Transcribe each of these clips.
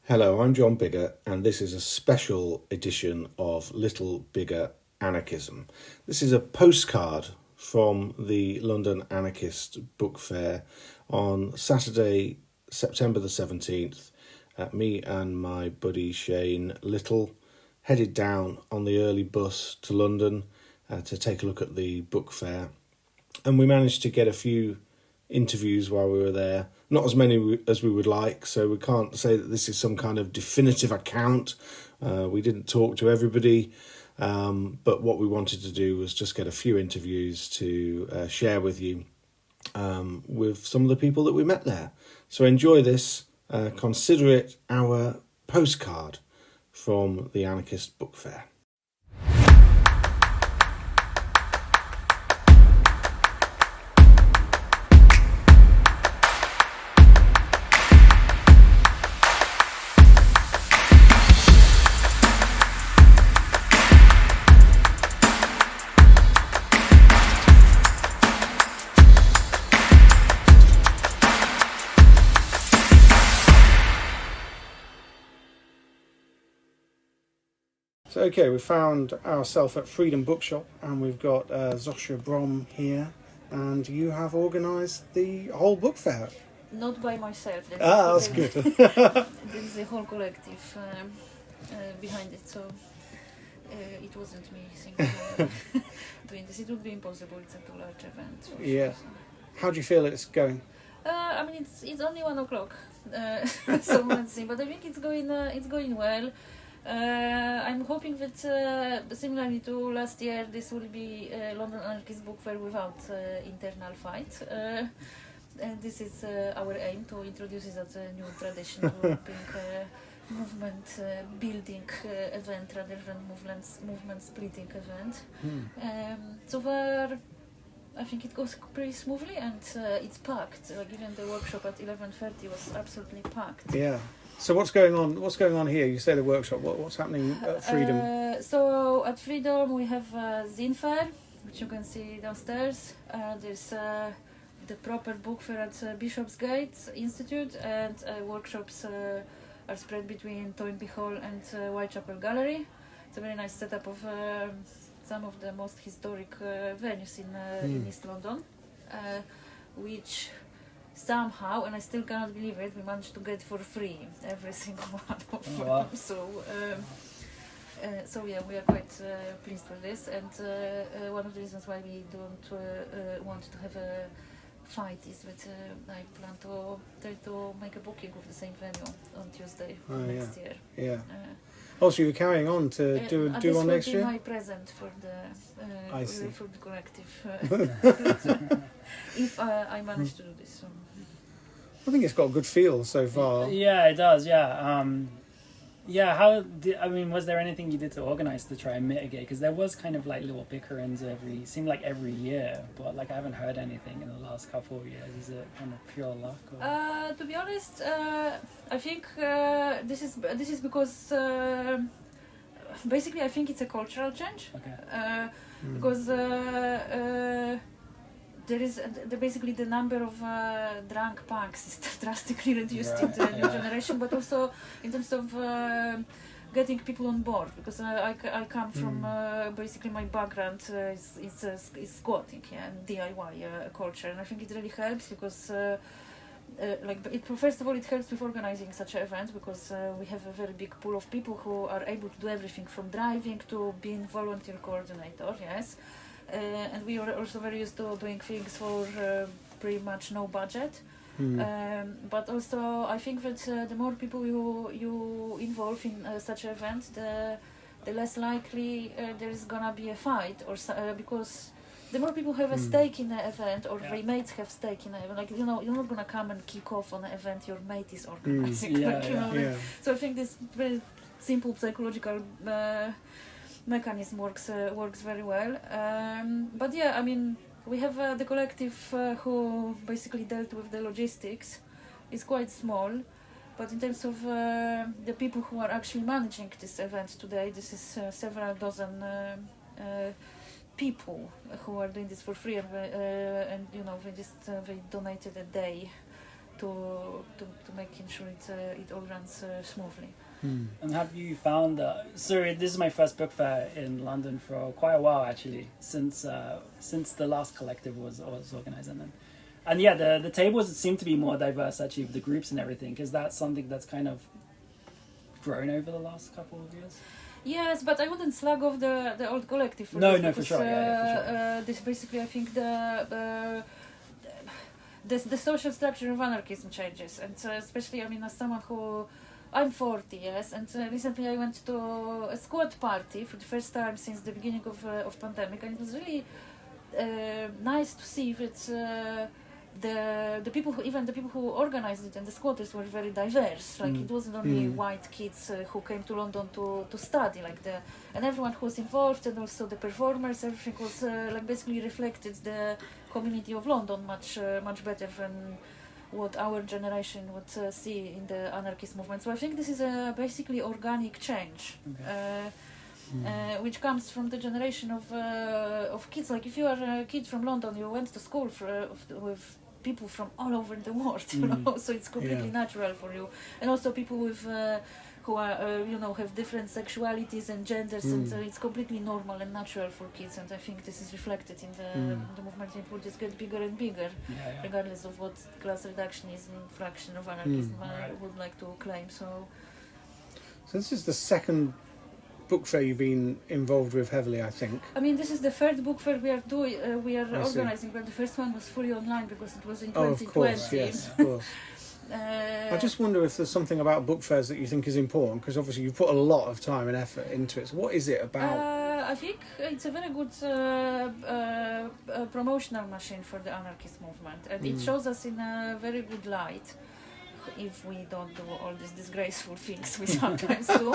Hello, I'm John Bigger, and this is a special edition of Little Bigger Anarchism. This is a postcard from the London Anarchist Book Fair on Saturday, September the 17th. Me and my buddy Shane Little headed down on the early bus to London to take a look at the book fair. And we managed to get a few interviews while we were there. Not as many as we would like, so we can't say that this is some kind of definitive account. We didn't talk to everybody, but what we wanted to do was just get a few interviews to share with you with some of the people that we met there. So enjoy this. Consider it our postcard from the Anarchist Book Fair. So, okay, we found ourselves at Freedom Bookshop, and we've got Zosha Brom here, and you have organised the whole book fair. Not by myself. That's good. There is a whole collective behind it, so it wasn't me thinking doing this. It would be impossible. It's a too large event. Yeah. Sure, so. How do you feel it's going? I mean, it's only 1 o'clock, so let's see. But I think it's going well. I'm hoping that similarly to last year, this will be London Anarchist Book Fair without internal fight. And this is our aim, to introduce it as a new tradition, to being movement building event rather than movement splitting event. So far, I think it goes pretty smoothly, and it's packed. Even the workshop at 11:30 was absolutely packed. Yeah. So what's going on? What's going on here? You say the workshop. What's happening at Freedom? So at Freedom we have Zine Fair, which you can see downstairs. There's the proper book fair at Bishopsgate Institute, and workshops are spread between Toynbee Hall and Whitechapel Gallery. It's a very nice setup of some of the most historic venues in East London, which somehow, and I still cannot believe it, we managed to get for free every single one of them. Wow. So yeah, we are quite pleased with this, and one of the reasons why we don't want to have a fight is that I plan to try to make a booking with the same venue on Tuesday next year. Yeah. So you're carrying on to do one next year? This will be my present for the collective. If I manage to do this. So. I think it's got a good feel so far. Yeah, it does. Yeah. Was there anything you did to organize to try and mitigate? Because there was kind of like little bickerings seemed like every year, but like I haven't heard anything in the last couple of years. Is it kind of pure luck? Or? To be honest, I think this is because basically I think it's a cultural change. Okay. Because there is basically the number of drunk punks is drastically reduced in the new generation, but also in terms of getting people on board, because I come from basically my background is squatting, and DIY culture, and I think it really helps because first of all, it helps with organizing such an event, because we have a very big pool of people who are able to do everything from driving to being volunteer coordinator. Yes. And we are also very used to doing things for pretty much no budget. But also, I think that the more people you involve in such an event, the less likely there is gonna be a fight, or because the more people have a stake in the event, or their mates have stake in the event. Like, you're not gonna come and kick off on an event your mate is organizing. So I think this very simple psychological mechanism works very well, but yeah, I mean, we have the collective who basically dealt with the logistics. It's quite small, but in terms of the people who are actually managing this event today, this is several dozen people who are doing this for free, and they donated a day to making sure it all runs smoothly. And have you found sorry, this is my first book fair in London for quite a while actually, since the last collective was organized, and yeah, the tables seem to be more diverse actually with the groups and everything. Is that something that's kind of grown over the last couple of years? Yes, but I wouldn't slag off the old collective. No, this, for because, sure. For sure. This basically, I think the social structure of anarchism changes, and especially, I mean, as someone who I'm 40, yes, and recently I went to a squad party for the first time since the beginning of pandemic, and it was really nice to see that the people who organized it and the squatters were very diverse. Like it wasn't only white kids who came to London to study, and everyone who was involved, and also the performers. Everything was like basically reflected the community of London much better than what our generation would see in the anarchist movement. So I think this is a basically organic change. Okay. Which comes from the generation of kids. Like if you are a kid from London, you went to school with people from all over the world, you know, so it's completely natural for you. And also people with who are have different sexualities and genders, and it's completely normal and natural for kids. And I think this is reflected in the movement. It will just get bigger and bigger, regardless of what class reductionism fraction of anarchism would like to claim. So this is the second book fair you've been involved with heavily, I think. I mean, this is the third book fair we are organizing, but the first one was fully online because it was in 2020. Of course, yes, of course. I just wonder if there's something about book fairs that you think is important, because obviously you put a lot of time and effort into it. So what is it about? I think it's a very good promotional machine for the anarchist movement, and it shows us in a very good light, if we don't do all these disgraceful things we sometimes do.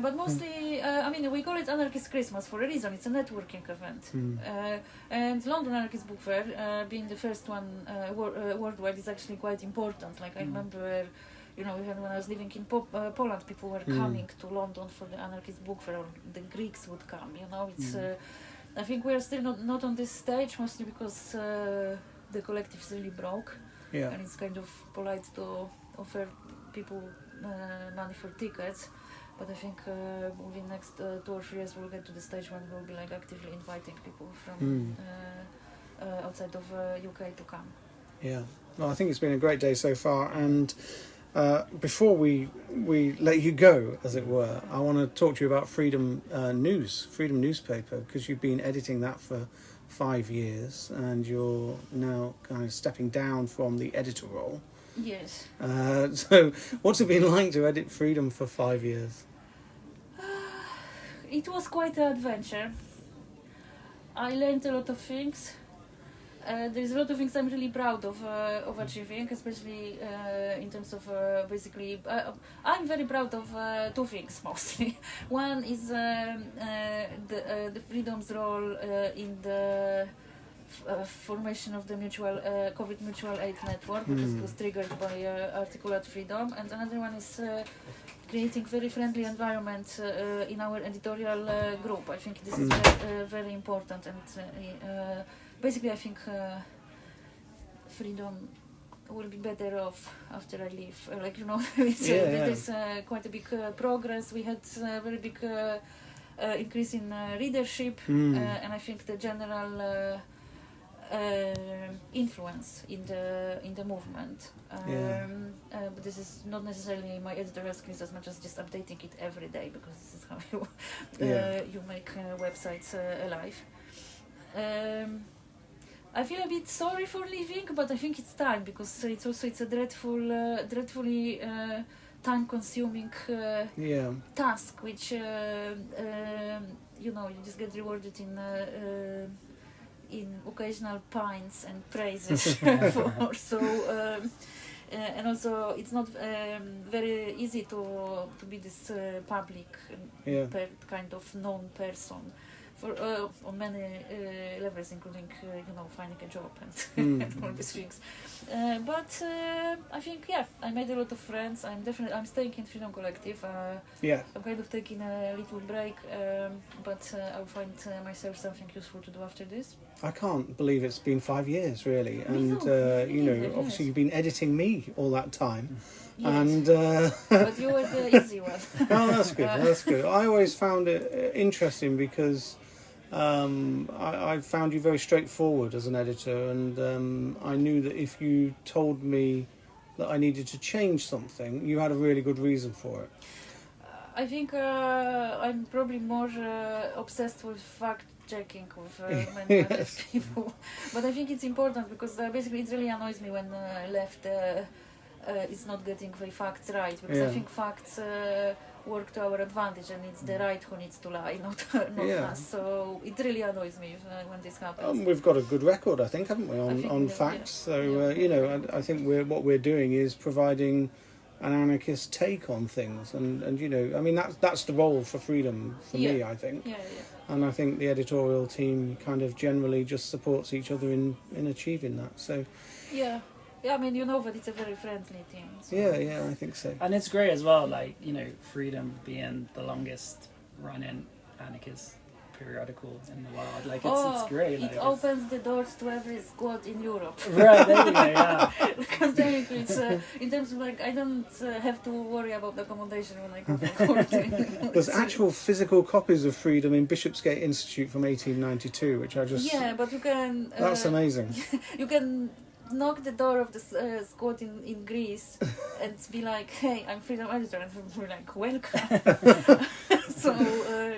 But mostly, I mean, we call it Anarchist Christmas for a reason. It's a networking event. And London Anarchist Book Fair, being the first one worldwide, is actually quite important. Like I remember, even when I was living in Poland, people were coming to London for the Anarchist Book Fair, or the Greeks would come, it's... I think we are still not on this stage, mostly because the collective is really broke. Yeah. And it's kind of polite to offer people money for tickets, but I think within next 2 or 3 years we'll get to the stage when we'll be like actively inviting people from outside of UK to come. Yeah, well, I think it's been a great day so far, and before we let you go, as it were, I want to talk to you about Freedom newspaper, because you've been editing that for 5 years, and you're now kind of stepping down from the editor role. Yes. So what's it been like to edit Freedom for 5 years? It was quite an adventure. I learned a lot of things. There's a lot of things I'm really proud of achieving, especially in terms of basically. I'm very proud of 2 things mostly. One is the Freedom's role in the formation of the COVID Mutual Aid Network, which was triggered by Articulate Freedom, and another one is creating very friendly environment in our editorial group. I think this is very important, and basically I think Freedom will be better off after I leave. There's quite a big progress. We had a very big increase in readership, and I think the general influence in the movement. But this is not necessarily my editorial skills as much as just updating it every day, because this is how you make websites alive. I feel a bit sorry for leaving, but I think it's time, because it's a dreadfully time-consuming task, which you just get rewarded in occasional pints and praises for. So and also it's not very easy to be this public kind of known person. for on many levels, including finding a job and, and all these things. But I think I made a lot of friends. I'm staying in Freedom Collective. I'm kind of taking a little break, but I'll find myself something useful to do after this. I can't believe it's been 5 years, really, and obviously you've been editing me all that time. Yes. And but you were the easy one. Oh, that's good. That's good. I always found it interesting because I found you very straightforward as an editor, and I knew that if you told me that I needed to change something, you had a really good reason for it. I think I'm probably more obsessed with fact-checking with many other people, but I think it's important because basically it really annoys me when left is not getting the facts right, because I think facts work to our advantage, and it's the right who needs to lie, not us. So it really annoys me when this happens. We've got a good record, I think, haven't we, on facts? So I think what we're doing is providing an anarchist take on things, and I mean that's the role for Freedom for me, I think. And I think the editorial team kind of generally just supports each other in achieving that. So I mean, that it's a very friendly team. So. Yeah, I think so. And it's great as well, like, Freedom being the longest running anarchist periodical in the world. Like, it's great. Like, it opens the doors to every squad in Europe. Right, there you go, yeah. It's, in terms of, like, I don't have to worry about accommodation when I go for quarantine. There's actual physical copies of Freedom in Bishopsgate Institute from 1892, which I just... Yeah, but you can... that's amazing. You can knock the door of the squad in Greece and be like, hey, I'm Freedom editor, and we're like, welcome. So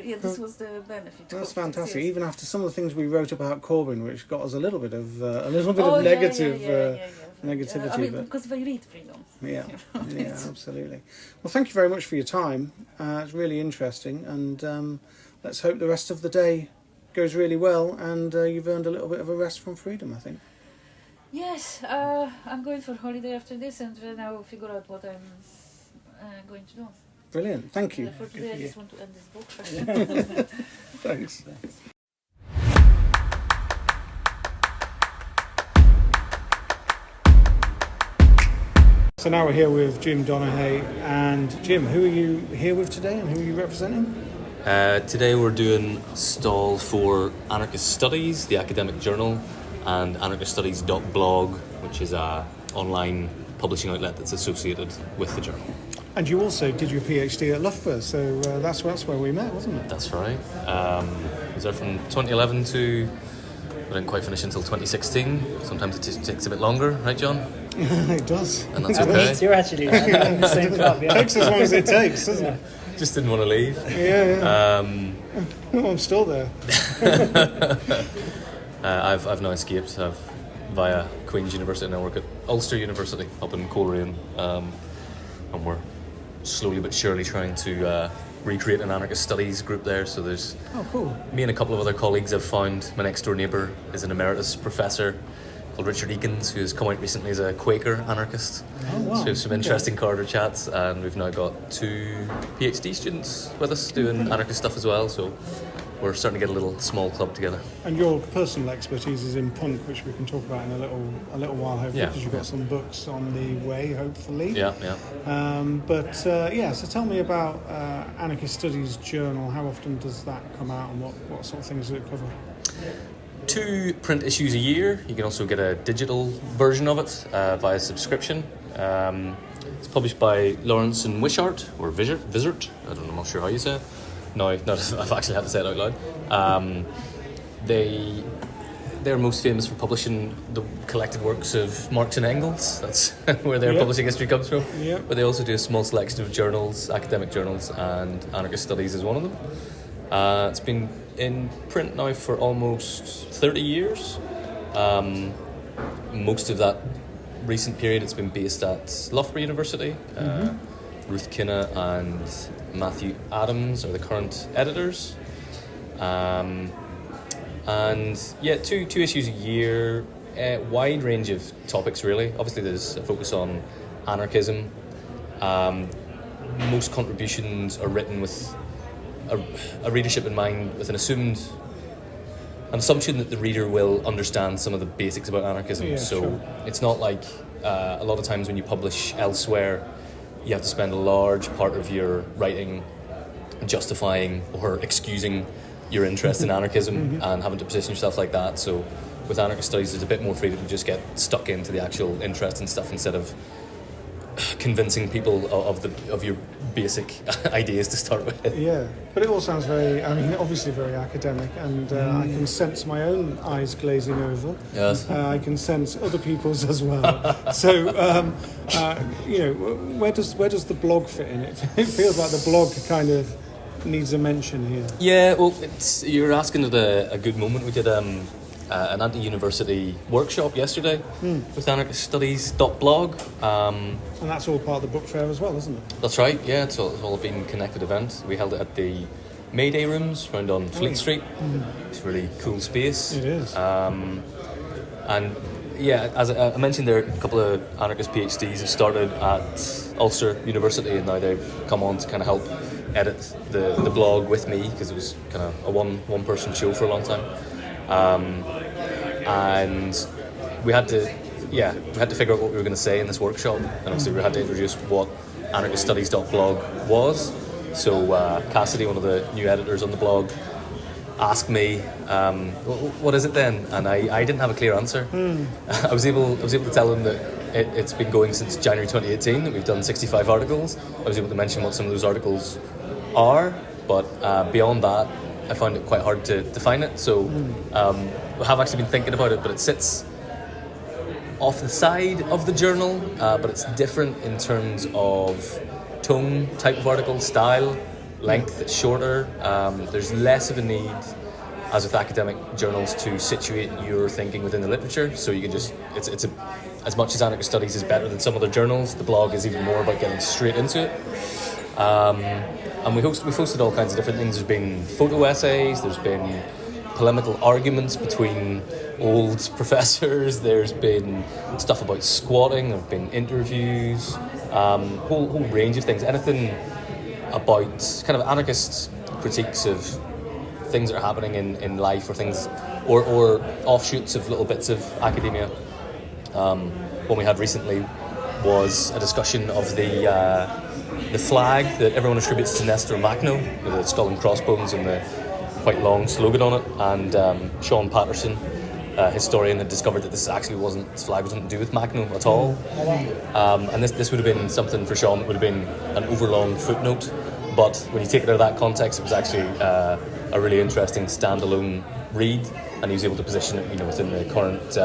this was the benefit. That's fantastic. Yes. Even after some of the things we wrote about Corbyn, which got us a little bit of negativity. I mean, because they read Freedom. Yeah, absolutely. Well, thank you very much for your time. It's really interesting, and let's hope the rest of the day goes really well, and you've earned a little bit of a rest from Freedom, I think. Yes, I'm going for holiday after this, and then I will figure out what I'm going to do. Brilliant, thank you. For today, I just want to end this book. Thanks. So now we're here with Jim Donaghy, and Jim, who are you here with today, and who are you representing? Today we're doing a stall for Anarchist Studies, the academic journal, and anarchiststudies.blog, which is an online publishing outlet that's associated with the journal. And you also did your PhD at Loughborough, so that's where we met, wasn't it? That's right. I was there from 2011 to... I didn't quite finish until 2016. Sometimes it just takes a bit longer, right, John? It does. And that's okay. Me too, actually. In the same club, It takes as long as it takes, doesn't it? Just didn't want to leave. Yeah. I'm still there. I've now escaped via Queen's University, and I work at Ulster University up in Coleraine, and we're slowly but surely trying to recreate an anarchist studies group there. So there's cool. Me and a couple of other colleagues have found. My next door neighbour is an emeritus professor called Richard Eakins, who has come out recently as a Quaker anarchist. Oh, wow. So we have some interesting corridor chats, and we've now got 2 PhD students with us doing anarchist stuff as well. So we're starting to get a little small club together. And your personal expertise is in punk, which we can talk about in a little while, hopefully, because you've got some books on the way, hopefully. Yeah. So tell me about Anarchist Studies Journal. How often does that come out, and what sort of things does it cover? 2 print issues a year. You can also get a digital version of it via subscription. It's published by Lawrence and Wishart, or Vizard. I'm not sure how you say it. No, I've actually had to say it out loud. They're most famous for publishing the collected works of Marx and Engels. That's where their publishing history comes from. But they also do a small selection of journals, academic journals, and Anarchist Studies is one of them. It's been in print now for almost 30 years. Most of that recent period it's been based at Loughborough University. Ruth Kinna and Matthew Adams are the current editors. And 2 issues a year, a wide range of topics really. Obviously there's a focus on anarchism. Most contributions are written with a readership in mind, with an assumed an assumption that the reader will understand some of the basics about anarchism. Yeah, so sure. it's not like a lot of times when you publish elsewhere, you have to spend a large part of your writing justifying or excusing your interest in anarchism and having to position yourself like that. So with anarchist studies, there's a bit more freedom to just get stuck into the actual interest and stuff instead of convincing people of your basic ideas to start with. Yeah, but it all sounds very, I mean, obviously very academic, and I can sense my own eyes glazing over. Yes. I can sense other people's as well. So, you know, where does the blog fit in it? It feels like the blog kind of needs a mention here. Yeah, well, you're asking at a good moment. We did an anti-university workshop yesterday with anarchiststudies.blog. And that's all part of the book fair as well, isn't it? That's right, yeah, it's all been connected event. We held it at the Mayday Rooms round on Fleet Street. It's a really cool space. It is. And yeah, as I mentioned there, a couple of anarchist PhDs have started at Ulster University, and now they've come on to kind of help edit the blog with me, because it was kind of a one person show for a long time. And we had to figure out what we were going to say in this workshop, and obviously we had to introduce what anarchiststudies.blog was. So Cassidy, one of the new editors on the blog, asked me, what is it then? And I didn't have a clear answer. I was able to tell him that it's been going since January 2018, that we've done 65 articles. I was able to mention what some of those articles are, but beyond that, I found it quite hard to define it. So I have actually been thinking about it, but it sits off the side of the journal, but it's different in terms of tone, type of article, style, length. It's shorter. There's less of a need, as with academic journals, to situate your thinking within the literature. So you can just, it's as much as anarchist studies is better than some other journals, the blog is even more about getting straight into it. And we've hosted all kinds of different things. There's been photo essays, there's been polemical arguments between old professors, there's been stuff about squatting, there have been interviews, whole range of things. Anything about kind of anarchist critiques of things that are happening in life, or things, or offshoots of little bits of academia. One we had recently was a discussion of the flag that everyone attributes to Nestor Makhno, with the skull and crossbones and the quite long slogan on it. And Sean Patterson, historian, had discovered that this flag wasn't to do with Makhno at all. And this would have been something for Sean that would have been an overlong footnote. But when you take it out of that context, it was actually a really interesting standalone read, and he was able to position it, within the current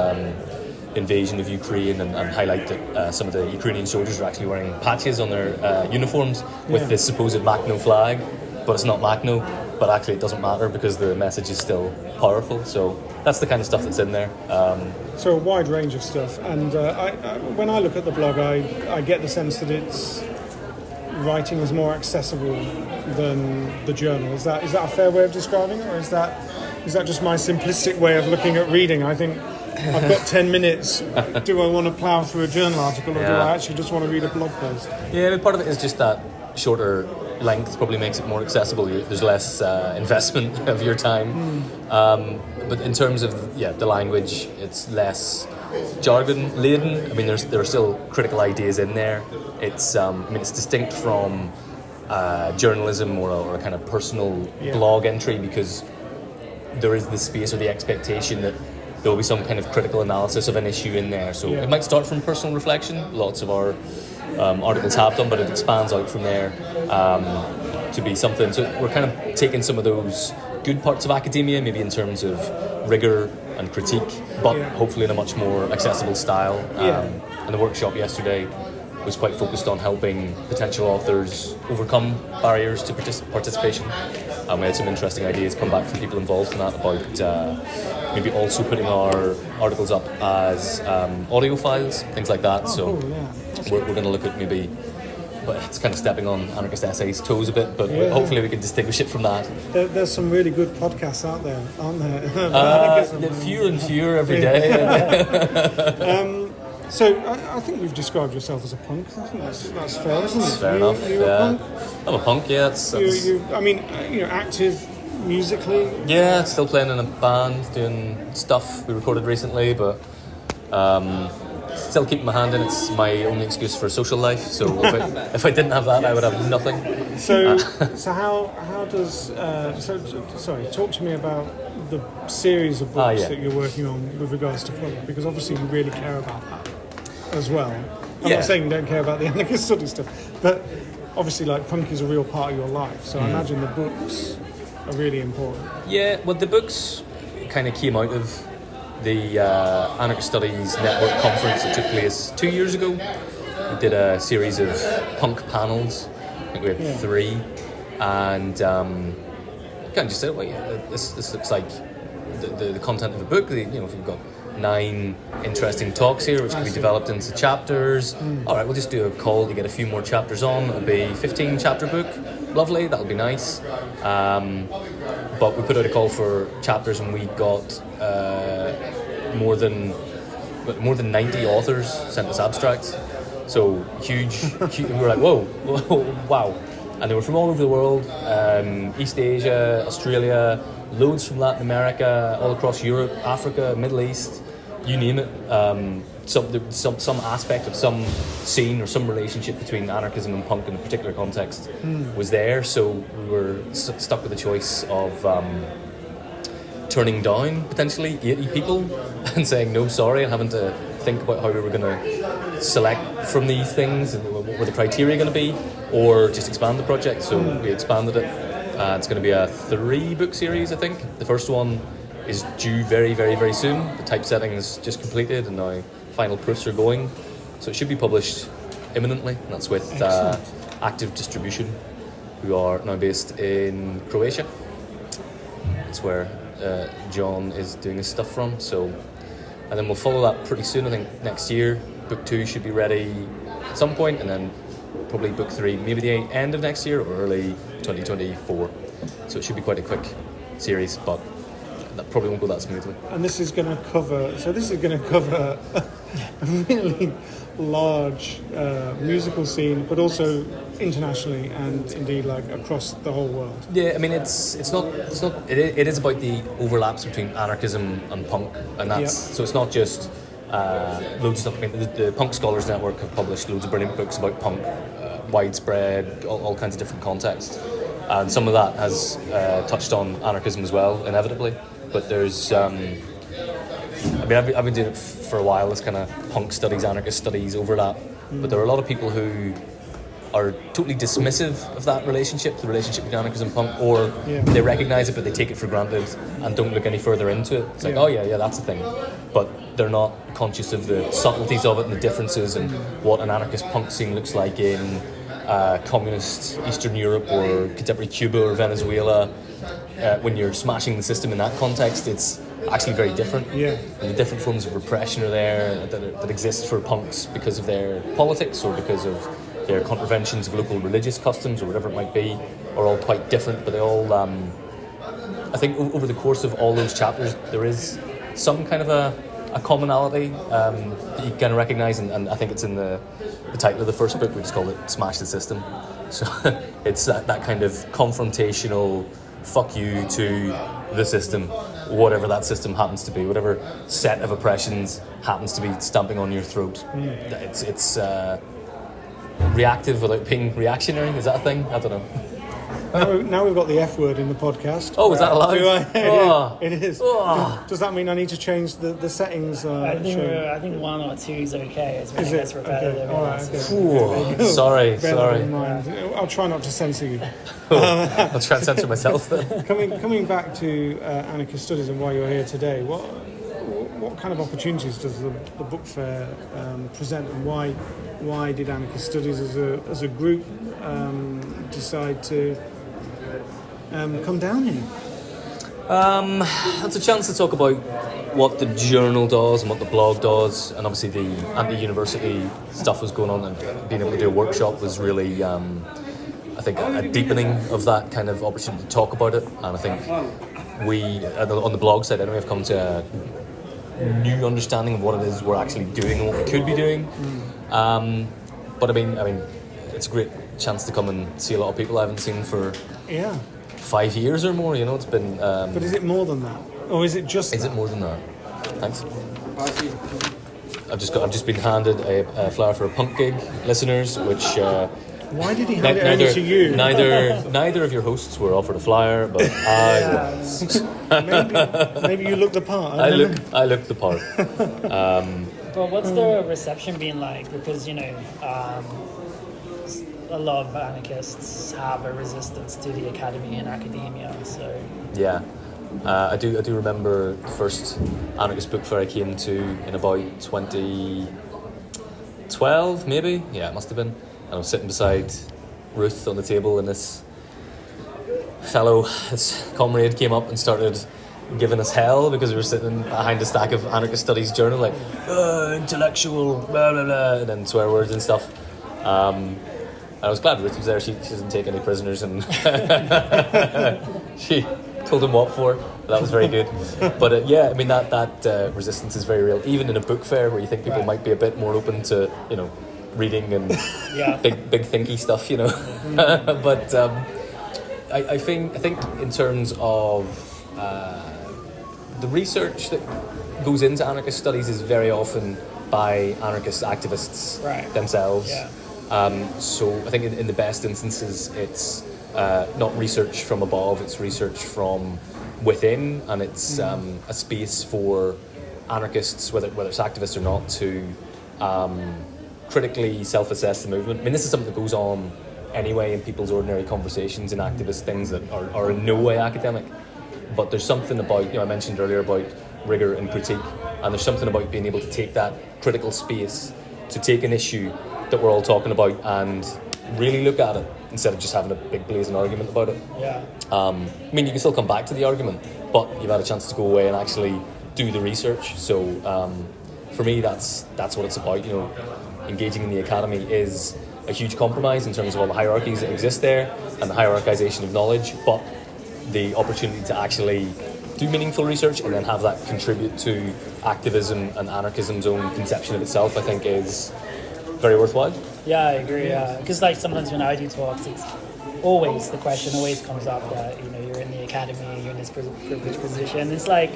invasion of Ukraine, and highlight that some of the Ukrainian soldiers are actually wearing patches on their uniforms with this supposed Makhno flag, but it's not Makhno. But actually, it doesn't matter because the message is still powerful. So that's the kind of stuff that's in there. So a wide range of stuff, and when I look at the blog, I get the sense that its writing is more accessible than the journal. Is that a fair way of describing it, or is that just my simplistic way of looking at reading? I think I've got 10 minutes. Do I want to plough through a journal article, or do I actually just want to read a blog post? Yeah, part of it is just that shorter length probably makes it more accessible. There's less investment of your time. But in terms of the language, it's less jargon laden. I mean, there are still critical ideas in there. It's it's distinct from journalism or a kind of personal blog entry, because there is the space or the expectation that there will be some kind of critical analysis of an issue in there. So it might start from personal reflection. Lots of our articles have done, but it expands out from there to be something. So we're kind of taking some of those good parts of academia, maybe in terms of rigor and critique, but hopefully in a much more accessible style. And the workshop yesterday was quite focused on helping potential authors overcome barriers to participation. We had some interesting ideas come back from people involved in that about maybe also putting our articles up as audio files, things like that. So we're going to look at maybe, but it's kind of stepping on Anarchist Essays' toes a bit, but hopefully we can distinguish it from that. There's some really good podcasts out there, aren't there? Fewer and fewer every day. So I think you've described yourself as a punk. I think that's fair, isn't it? Fair enough. You're a punk. I'm a punk, yeah. Active musically? Yeah, still playing in a band, doing stuff we recorded recently, but still keeping my hand in. It's my only excuse for social life. So if I didn't have that, I would have nothing. So how does sorry? Talk to me about the series of books that you're working on with regards to punk, because obviously you really care about that as well. I'm not saying you don't care about the anarchist study stuff, but obviously, like, punk is a real part of your life. So I imagine the books are really important. Yeah, well, the books kind of came out of the Anarchist Studies Network conference that took place 2 years ago. We did a series of punk panels. I think we had 3, and kind of just said, well, yeah, this looks like the content of a book. You know, if we've got 9 interesting talks here, which can be developed into chapters. All right, we'll just do a call to get a few more chapters on. It'll be a 15 chapter book. Lovely, that'll be nice. But we put out a call for chapters, and we got more than 90 authors sent us abstracts. So huge. We were like, whoa, wow. And they were from all over the world, East Asia, Australia, loads from Latin America, all across Europe, Africa, Middle East, you name it. Some aspect of some scene or some relationship between anarchism and punk in a particular context was there. So we were stuck with the choice of turning down potentially 80 people and saying no, sorry, and having to think about how we were going to select from these things and what were the criteria going to be, or just expand the project. So we expanded it. It's going to be a 3-book series, I think. The first one is due very, very, very soon. The typesetting is just completed, and now final proofs are going. So it should be published imminently. And that's with Active Distribution, who are now based in Croatia. That's where John is doing his stuff from. So, and then we'll follow that pretty soon. I think next year, book 2 should be ready at some point, and then probably book 3 maybe the end of next year or early 2024. So it should be quite a quick series, but that probably won't go that smoothly. And this is going to cover a really large musical scene, but also internationally and indeed like across the whole world. Yeah, I mean it is about the overlaps between anarchism and punk, and that's so it's not just loads of stuff. I mean, the Punk Scholars Network have published loads of brilliant books about punk, widespread, all kinds of different contexts, and some of that has touched on anarchism as well, inevitably. But there's, I mean, I've been doing it for a while. This kind of punk studies, anarchist studies overlap. But there are a lot of people who are totally dismissive of that relationship, the relationship between anarchism and punk, or they recognise it but they take it for granted and don't look any further into it. It's like, oh yeah, that's a thing. But they're not conscious of the subtleties of it and the differences and what an anarchist punk scene looks like in communist Eastern Europe or contemporary Cuba or Venezuela. When you're smashing the system in that context, it's actually very different. Yeah. And the different forms of repression are there that exist for punks because of their politics or because of their contraventions of local religious customs or whatever it might be, are all quite different, but they all, I think over the course of all those chapters, there is some kind of a commonality that you kind of recognise, and I think it's in the title of the first book. We just called it Smash the System. So it's that kind of confrontational fuck you to the system, whatever that system happens to be, whatever set of oppressions happens to be stamping on your throat. It's reactive without being reactionary. Is that a thing? I don't know. Now we've got the F word in the podcast. Oh, is that allowed? It is. Does that mean I need to change the settings? I think 1 or 2 is okay. It's when it gets repetitive. Okay. All right. Okay. Sorry. I'll try not to censor you. I'll try and censor myself then. Coming back to anarchist studies and why you're here today, what kind of opportunities does the book fair present, and why did anarchist studies as a group decide to come down here? That's a chance to talk about what the journal does and what the blog does, and obviously the anti-university stuff was going on, and being able to do a workshop was really, I think, a deepening of that kind of opportunity to talk about it. And I think we, on the blog side anyway, have come to a new understanding of what it is we're actually doing and what we could be doing. But I mean, it's a great chance to come and see a lot of people I haven't seen for 5 years or more. You know, it's been. But is it more than that, or is it just? Is that? it more than that? Thanks. I've just been handed a flyer for a punk gig, listeners, which. Why did he hand it over to you? Neither of your hosts were offered a flyer, but I was. Maybe you look the part. I look the part. But what's the reception been like? Because a lot of anarchists have a resistance to the academy and academia. So Yeah, I do remember the first anarchist book fair I came to in about 2012, maybe. Yeah, it must have been. And I was sitting beside Ruth on the table, and this comrade came up and started giving us hell because we were sitting behind a stack of anarchist studies journal, like intellectual, blah blah blah, and then swear words and stuff. I was glad Ruth was there. She doesn't take any prisoners, and she told him what for. That was very good. But yeah, I mean that resistance is very real, even in a book fair where you think people might be a bit more open to reading and big thinky stuff, But I think in terms of the research that goes into anarchist studies is very often by anarchist activists themselves. Yeah. So I think in the best instances it's not research from above, it's research from within, and it's a space for anarchists, whether it's activists or not, to critically self-assess the movement. I mean, this is something that goes on anyway in people's ordinary conversations and activist things that are in no way academic. But there's something about, I mentioned earlier about rigour and critique, and there's something about being able to take that critical space to take an issue that we're all talking about and really look at it instead of just having a big blazing argument about it. Yeah. I mean, you can still come back to the argument, but you've had a chance to go away and actually do the research. So for me, that's what it's about. Engaging in the academy is a huge compromise in terms of all the hierarchies that exist there and the hierarchization of knowledge, but the opportunity to actually do meaningful research and then have that contribute to activism and anarchism's own conception of itself, I think is very worthwhile. Yeah, I agree. Because sometimes when I do talks, it's always the question always comes up that you're in the academy, you're in this privileged position. It's like,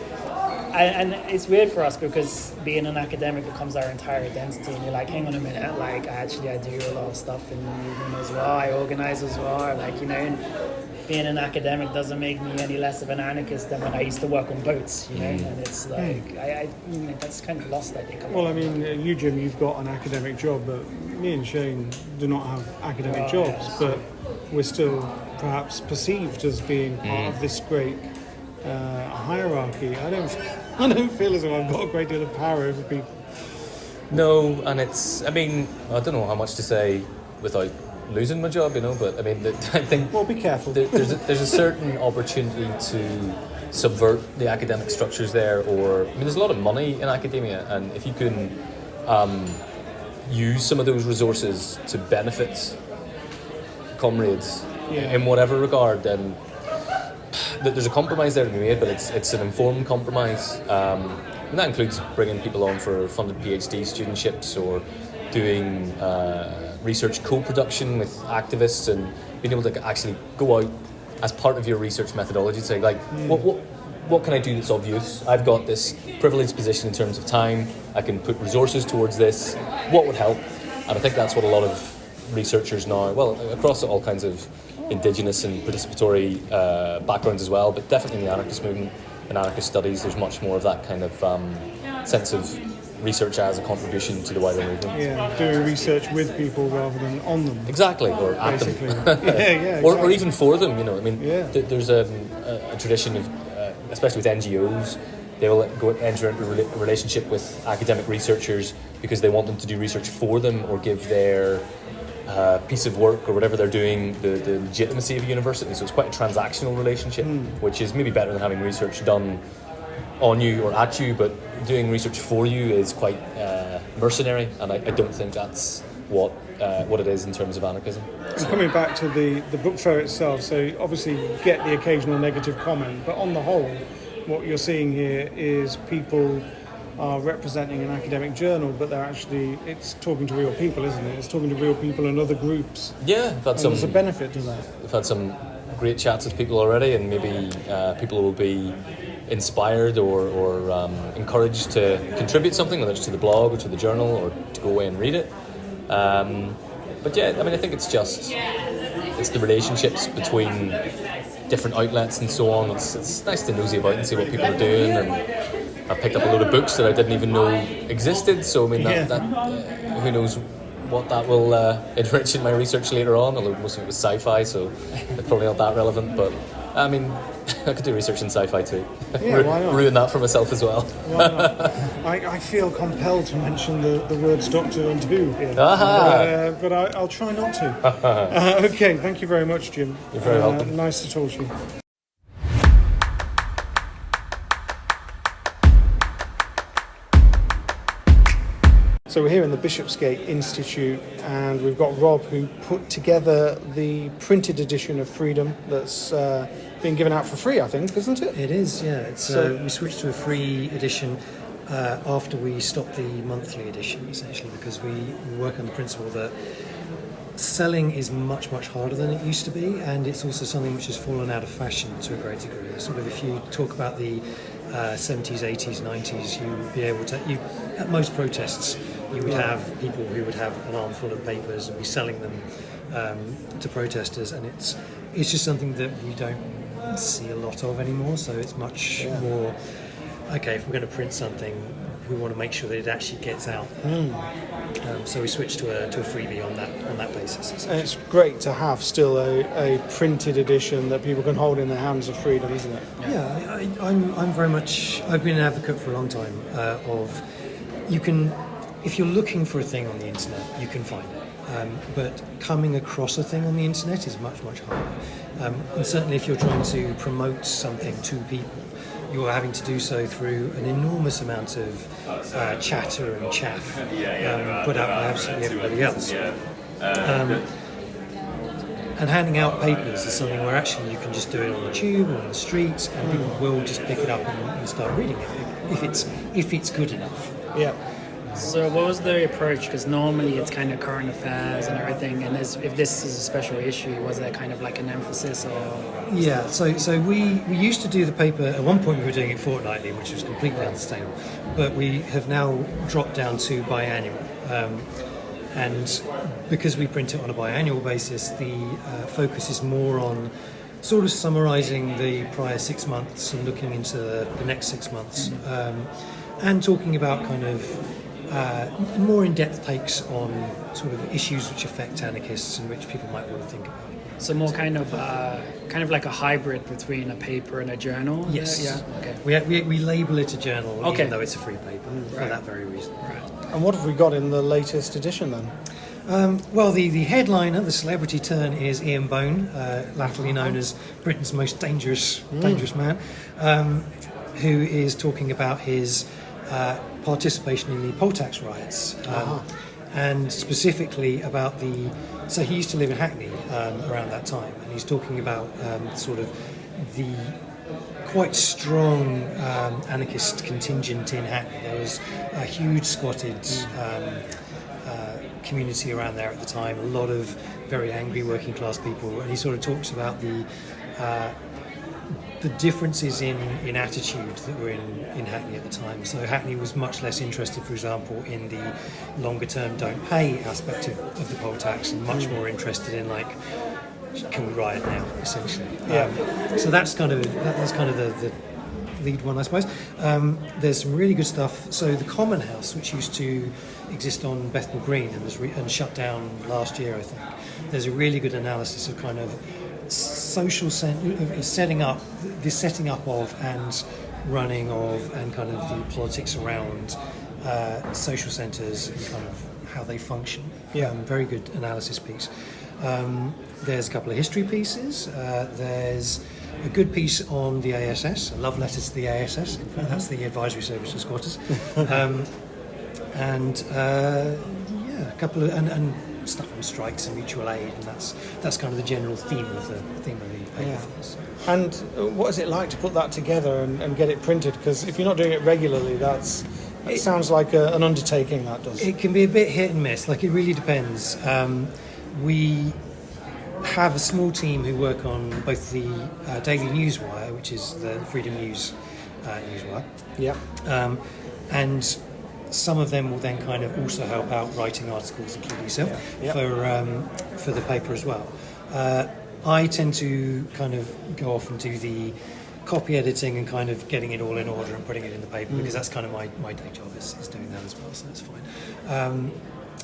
and it's weird for us because being an academic becomes our entire identity, and you're like, hang on a minute, I do a lot of stuff in the movement as well. I organize as well, and being an academic doesn't make me any less of an anarchist than when I used to work on boats, and it's like, that's kind of lost, I think. Well, I mean, you, Jim, you've got an academic job, but me and Shane do not have academic jobs, but we're still perhaps perceived as being part of this great hierarchy. I don't feel as though I've got a great deal of power over people. No, and I don't know how much to say without losing my job, but I mean, I think... Well, be careful. There's a certain opportunity to subvert the academic structures there, there's a lot of money in academia, and if you can use some of those resources to benefit comrades in whatever regard, then there's a compromise there to be made, but it's an informed compromise. And that includes bringing people on for funded PhD studentships or doing research co-production with activists and being able to actually go out as part of your research methodology to say, what can I do that's of use? I've got this privileged position in terms of time. I can put resources towards this. What would help? And I think that's what a lot of researchers now, across all kinds of indigenous and participatory backgrounds as well, but definitely in the anarchist movement and anarchist studies, there's much more of that kind of sense of research as a contribution to the wider movement. Yeah, doing research with people rather than on them. Exactly, or at them. Exactly. Or even for them, there's a tradition of, especially with NGOs, they will enter into a relationship with academic researchers because they want them to do research for them or give their piece of work or whatever they're doing the legitimacy of a university. So it's quite a transactional relationship, which is maybe better than having research done on you or at you, but doing research for you is quite mercenary, and I don't think that's what it is in terms of anarchism. And coming back to the book fair itself, so obviously you get the occasional negative comment, but on the whole, what you're seeing here is people are representing an academic journal, but it's talking to real people, isn't it? It's talking to real people and other groups. Yeah, there's a benefit to that. We've had some great chats with people already, and maybe people will be inspired or encouraged to contribute something, whether it's to the blog or to the journal or to go away and read it. But yeah, I mean, I think it's the relationships between different outlets and so on. It's nice to nosy about and see what people are doing, and I picked up a load of books that I didn't even know existed. So I mean, that who knows what that will enrich in my research later on. Although most of it was sci-fi, so it's probably not that relevant. But I mean, I could do research in sci-fi too. Yeah, why not? Ruin that for myself as well. Why not? I feel compelled to mention the words Doctor and Who here, but I'll try not to. Okay, thank you very much, Jim. You're very welcome. Nice to talk to you. So we're here in the Bishopsgate Institute, and we've got Rob, who put together the printed edition of Freedom that's being given out for free, I think, isn't it? It is, yeah. We switched to a free edition after we stopped the monthly edition, essentially, because we work on the principle that selling is much, much harder than it used to be, and it's also something which has fallen out of fashion to a great degree. Sort of, if you talk about the 70s, 80s, 90s, you would be able to, at most protests, you would have people who would have an armful of papers and be selling them to protesters, and it's just something that we don't see a lot of anymore. So it's much more, okay, if we're going to print something, we want to make sure that it actually gets out. So we switched to a freebie on that basis. And it's great to have still a printed edition that people can hold in their hands of Freedom, isn't it? Yeah, I'm very much. I've been an advocate for a long time of you can, if you're looking for a thing on the internet, you can find it. But coming across a thing on the internet is much, much harder. And certainly if you're trying to promote something to people, you're having to do so through an enormous amount of chatter and chaff put out by absolutely everybody else. And handing out papers is something where actually you can just do it on the tube or on the street, and people will just pick it up and start reading it if it's good enough. Yeah. So what was the approach? Because normally it's kind of current affairs and everything, and if this is a special issue, was there kind of like an emphasis or? Yeah, so we used to do the paper, at one point we were doing it fortnightly, which was completely unsustainable, but we have now dropped down to biannual. And because we print it on a biannual basis, the focus is more on sort of summarising the prior 6 months and looking into the next 6 months, and talking about kind of more in-depth takes on sort of issues which affect anarchists and which people might want to think about. So more kind of like a hybrid between a paper and a journal? Yes. Yeah. Okay. We label it a journal, okay, even though it's a free paper, for that very reason. Right. And what have we got in the latest edition then? Well, the headliner, the celebrity turn, is Ian Bone, latterly known as Britain's most dangerous man, who is talking about his participation in the poll tax riots, and specifically about so he used to live in Hackney around that time, and he's talking about sort of the quite strong anarchist contingent in Hackney. There was a huge squatted community around there at the time, a lot of very angry working class people, and he sort of talks about the differences in attitude that were in Hackney at the time. So Hackney was much less interested, for example, in the longer term don't pay aspect of the poll tax, and much more interested in like, can we riot now, essentially. So that's kind of the lead one, I suppose. There's some really good stuff. So the Common House, which used to exist on Bethnal Green and was shut down last year, I think. There's a really good analysis of kind of setting up of and running of and kind of the politics around social centres and kind of how they function. Very good analysis piece. There's a couple of history pieces. There's a good piece on the ASS, a love letter to the ASS. In fact, that's the advisory service for squatters. And a couple of and stuff on strikes and mutual aid, and that's kind of the general theme of the paper. And what is it like to put that together and get it printed? Because if you're not doing it regularly, that sounds like an undertaking. That does. It can be a bit hit and miss. Like, it really depends. We have a small team who work on both the Daily Newswire, which is the Freedom News newswire, Yeah. and some of them will then kind of also help out writing articles, including yourself, Yeah. for the paper as well. I tend to kind of go off and do the copy editing and kind of getting it all in order and putting it in the paper, because that's kind of my day job is doing that as well, so that's fine.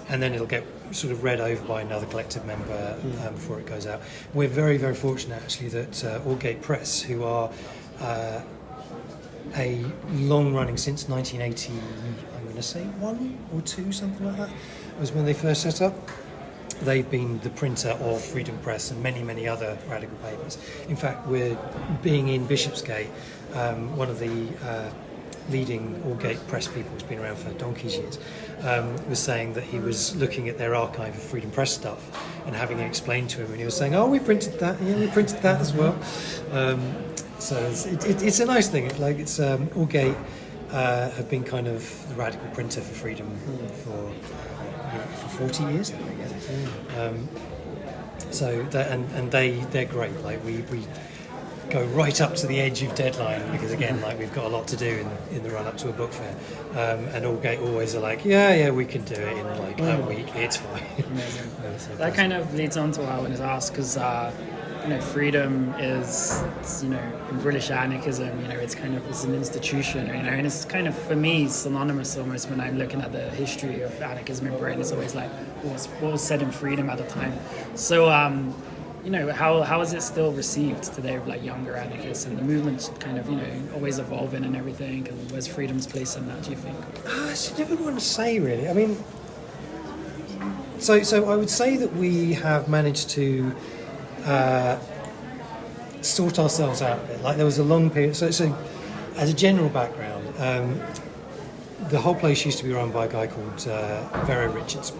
And then it'll get sort of read over by another collective member before it goes out. We're very, very fortunate actually that Aldgate Press, who are a long-running, since 1980, I'm going to say 1 or 2, something like that, was when they first set up. They've been the printer of Freedom Press and many, many other radical papers. In fact, we're being in Bishopsgate, one of the leading Aldgate Press people who's been around for donkey's years, was saying that he was looking at their archive of Freedom Press stuff and having it explained to him, and he was saying, "Oh, we printed that. Yeah, we printed that as well." So it's a nice thing. Like it's Aldgate have been kind of the radical printer for Freedom for 40 years now, I guess. So that, and they're great. Like we go right up to the edge of deadline, because again, like we've got a lot to do in the run up to a book fair, and Aldgate always are like, yeah, we can do it in like a week. It's fine. So That kind of leads on to what I wanted to ask, because freedom is, in British anarchism, it's kind of it's an institution, and it's kind of, for me, synonymous almost when I'm looking at the history of anarchism in Britain. It's always like what was said in freedom at the time. So, how is it still received today with like younger anarchists, and the movement's kind of, always evolving and everything, and where's freedom's place in that, do you think? It's a difficult one to say, really. I mean, so I would say that we have managed to sort ourselves out a bit. Like there was a long period. So as a general background, the whole place used to be run by a guy called Vero Richards,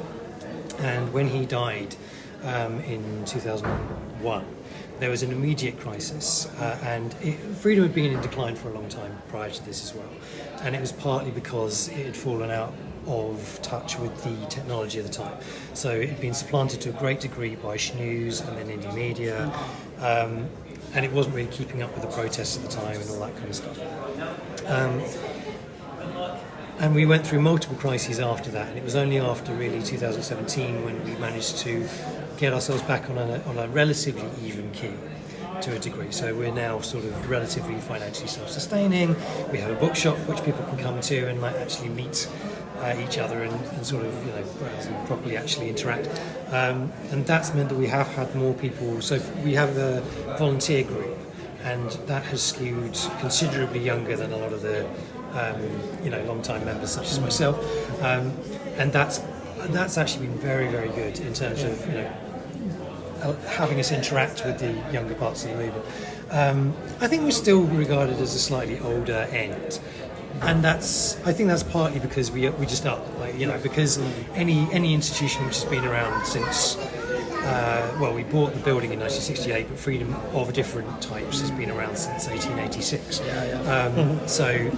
and when he died in 2001, there was an immediate crisis, and freedom had been in decline for a long time prior to this as well, and it was partly because it had fallen out of touch with the technology of the time. So it had been supplanted to a great degree by Schnews and then indie media, and it wasn't really keeping up with the protests at the time and all that kind of stuff. And we went through multiple crises after that, and it was only after really 2017 when we managed to get ourselves back on a relatively even key to a degree. So we're now sort of relatively financially self-sustaining. We have a bookshop which people can come to and like actually meet each other and sort of browse and properly actually interact. And that's meant that we have had more people. So we have a volunteer group, and that has skewed considerably younger than a lot of the long-time members such as myself, and that's actually been very, very good in terms of having us interact with the younger parts of the movement. I think we're still regarded as a slightly older end, and I think that's partly because we just are, because any institution which has been around since we bought the building in 1968, but freedom of different types has been around since 1886. So,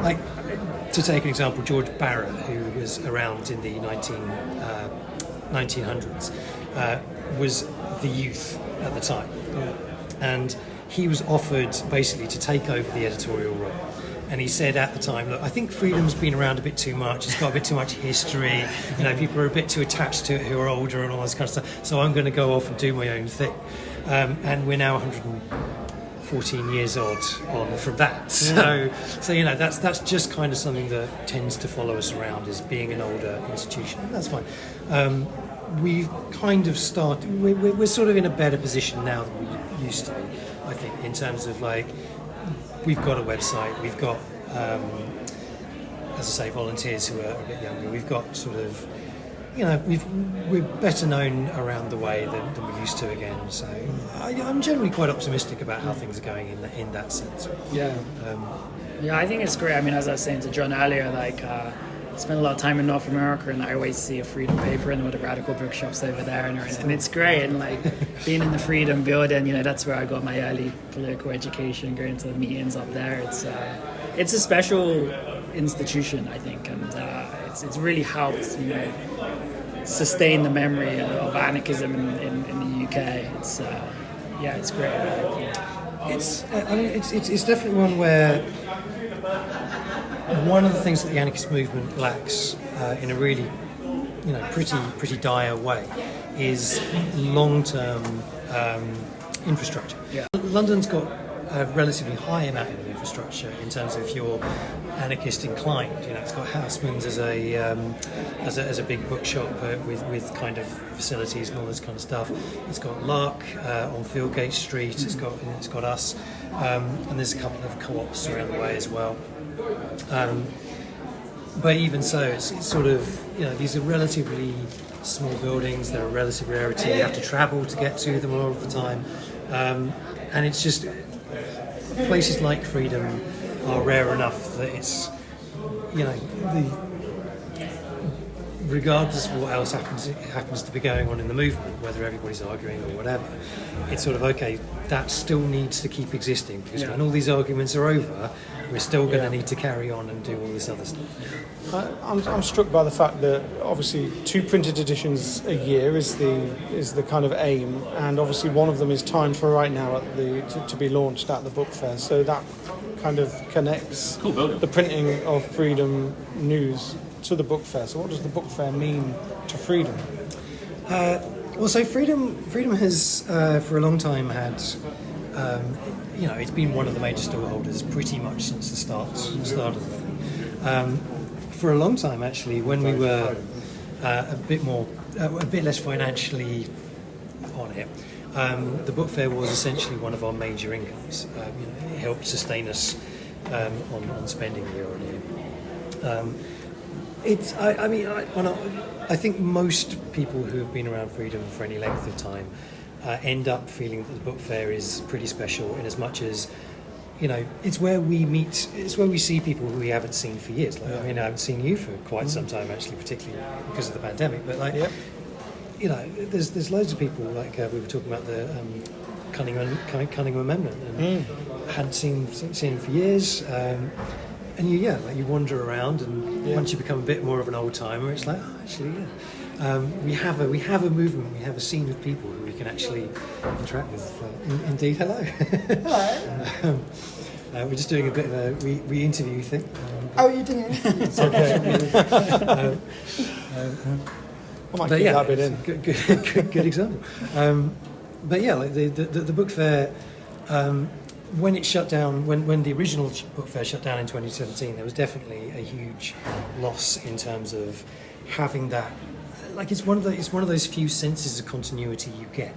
like, to take an example, George Barrett, who was around in the 1900s, was the youth at the time, and he was offered basically to take over the editorial role. And he said at the time, look, I think freedom's been around a bit too much. It's got a bit too much history. People are a bit too attached to it who are older and all this kind of stuff. So I'm going to go off and do my own thing. And we're now 114 years odd on from that. So that's just kind of something that tends to follow us around, is being an older institution. That's fine. We've kind of started. We're sort of in a better position now than we used to be, I think, in terms of like. We've got a website, we've got, as I say, volunteers who are a bit younger. We've got sort of, we're better known around the way than we used to again. So I'm generally quite optimistic about how things are going in that sense. Yeah. I think it's great. I mean, as I was saying to John earlier, like, I spent a lot of time in North America, and I always see a freedom paper and all the radical bookshops over there, and it's great. And like being in the freedom building, that's where I got my early political education, going to the meetings up there. It's a special institution, I think, and it's really helped sustain the memory of anarchism in the UK. It's it's great. It's definitely one where one of the things that the anarchist movement lacks in a really, pretty dire way is long-term infrastructure. Yeah. London's got a relatively high amount of infrastructure in terms of if you're anarchist inclined. It's got Houseman's as a big bookshop with kind of facilities and all this kind of stuff. It's got Lark on Fieldgate Street. It's got us, and there's a couple of co-ops around the way as well. But even so, it's sort of these are relatively small buildings. They're a relative rarity. You have to travel to get to them all of the time, and it's just. Places like Freedom are rare enough that it's, regardless of what else happens to be going on in the movement, whether everybody's arguing or whatever, it's sort of okay. That still needs to keep existing because when all these arguments are over, we're still going to need to carry on and do all this other stuff. I'm struck by the fact that obviously 2 printed editions a year is the kind of aim, and obviously one of them is timed for right now to be launched at the book fair. So that kind of connects the printing of Freedom News to the book fair. So what does the book fair mean to Freedom? So Freedom has for a long time had. It's been one of the major storeholders pretty much since the start of the thing. For a long time, actually, when we were a bit less financially on it, the book fair was essentially one of our major incomes. It helped sustain us on spending year on year. I think most people who have been around Freedom for any length of time end up feeling that the book fair is pretty special in as much as it's where we meet, it's where we see people who we haven't seen for years. I haven't seen you for quite some time actually, particularly because of the pandemic, but there's loads of people like we were talking about the Cunningham Amendment and hadn't seen him for years, and you wander around and once you become a bit more of an old timer, it's like we have a movement, we have a scene of people who we can actually interact with. Indeed, hello. Hello. We're just doing a bit of a re-interview thing. You're doing it? It's okay. I might keep that bit in. Good example. The book fair, when it shut down, when the original book fair shut down in 2017, there was definitely a huge loss in terms of having that. Like it's one of those few senses of continuity you get.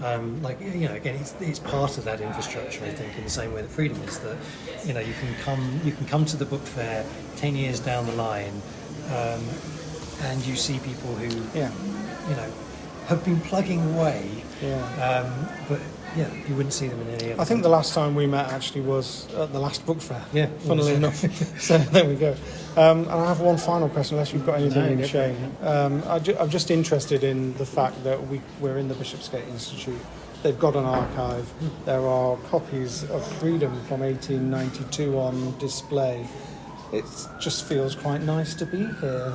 Again, it's part of that infrastructure. I think in the same way that Freedom is, that you can come to the book fair 10 years down the line, and you see people who have been plugging away. But you wouldn't see them in any other. I think the last time we met actually was at the last book fair. Yeah, funnily enough. So there we go. And I have one final question, unless you've got anything in Shane. I'm just interested in the fact that we're in the Bishopsgate Institute. They've got an archive. There are copies of Freedom from 1892 on display. It just feels quite nice to be here.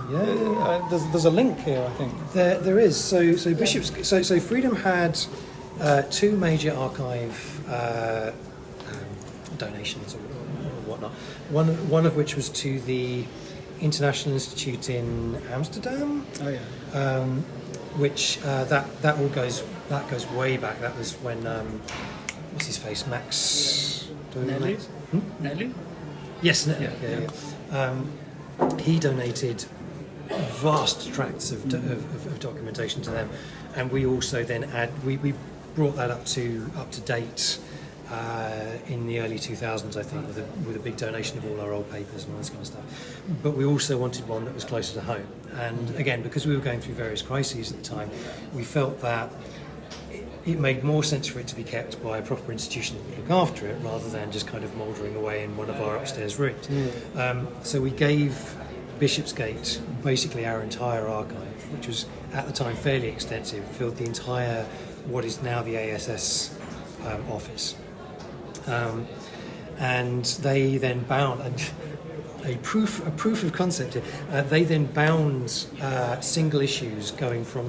There's a link here, I think. There is. So Freedom had 2 major archive donations or whatnot. One of which was to the International Institute in Amsterdam. Which that goes way back. That was when what's his face, Max Nelu? Yes, he donated vast tracts of documentation to them, and we also then we brought that up to date in the early 2000s, I think, with a big donation of all our old papers and all this kind of stuff. But we also wanted one that was closer to home, and again, because we were going through various crises at the time, we felt that it made more sense for it to be kept by a proper institution that would look after it, rather than just kind of mouldering away in one of our upstairs rooms. So we gave Bishopsgate basically our entire archive, which was at the time fairly extensive, filled the entire what is now the ASS office. And they then bound, and a proof of concept here, they then bound single issues going from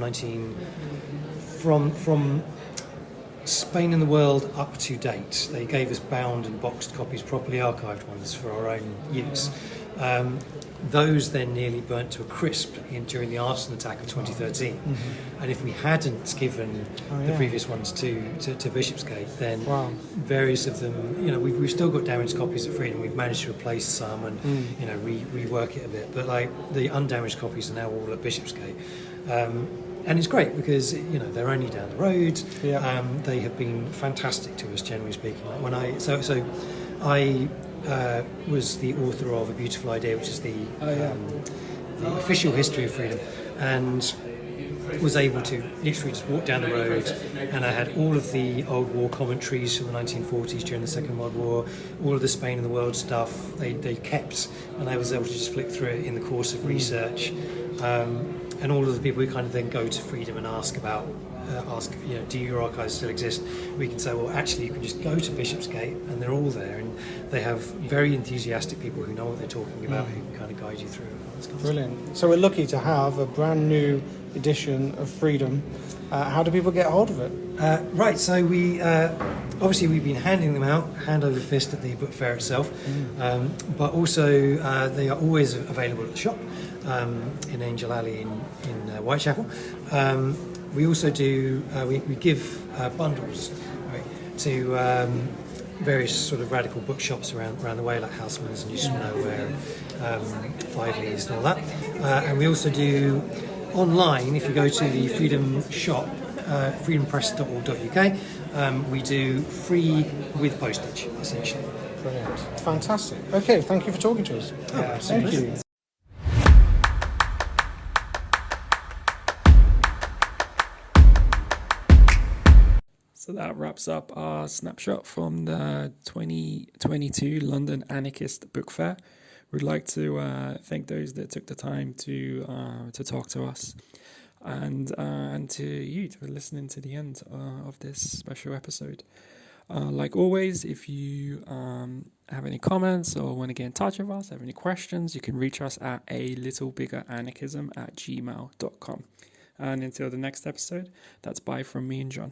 Spain and the World up to date. They gave us bound and boxed copies, properly archived ones for our own use. Those then nearly burnt to a crisp during the arson attack of 2013. And if we hadn't given the previous ones to Bishopsgate, then various of them, you know, we've still got damaged copies at Freedom. We've managed to replace some and you know, rework it a bit. But like the undamaged copies are now all at Bishopsgate. And it's great because, you know, they're only down the road. They have been fantastic to us, generally speaking. Like when I was the author of A Beautiful Idea, which is the official history of Freedom, and was able to literally just walk down the road, and I had all of the old war commentaries from the 1940s during the Second World War, all of the Spain and the World stuff they kept, and I was able to just flick through it in the course of research. And all of the people who kind of then go to Freedom and ask, you know, do your archives still exist? We can say, well, actually, you can just go to Bishopsgate, and they're all there, and they have very enthusiastic people who know what they're talking about, who can kind of guide you through it. Brilliant. So we're lucky to have a brand new edition of Freedom. How do people get hold of it? Right, so we obviously we've been handing them out hand over fist at the book fair itself, but also they are always available at the shop in Angel Alley in Whitechapel. We also do we give bundles, right, to various sort of radical bookshops around the way, like Houseman's and News from Nowhere, Five Leaves and all that. And we also do online, if you go to the Freedom shop, freedompress.org.uk, we do free with postage, essentially. Brilliant. Fantastic. Okay, thank you for talking to us. Thank you. So that wraps up our snapshot from the 2022 London Anarchist Book Fair. We'd like to thank those that took the time to talk to us, and to you for listening to the end of this special episode. Like always, if you have any comments or want to get in touch with us, have any questions, you can reach us at alittlebiggeranarchism@gmail.com. And until the next episode, that's bye from me and John.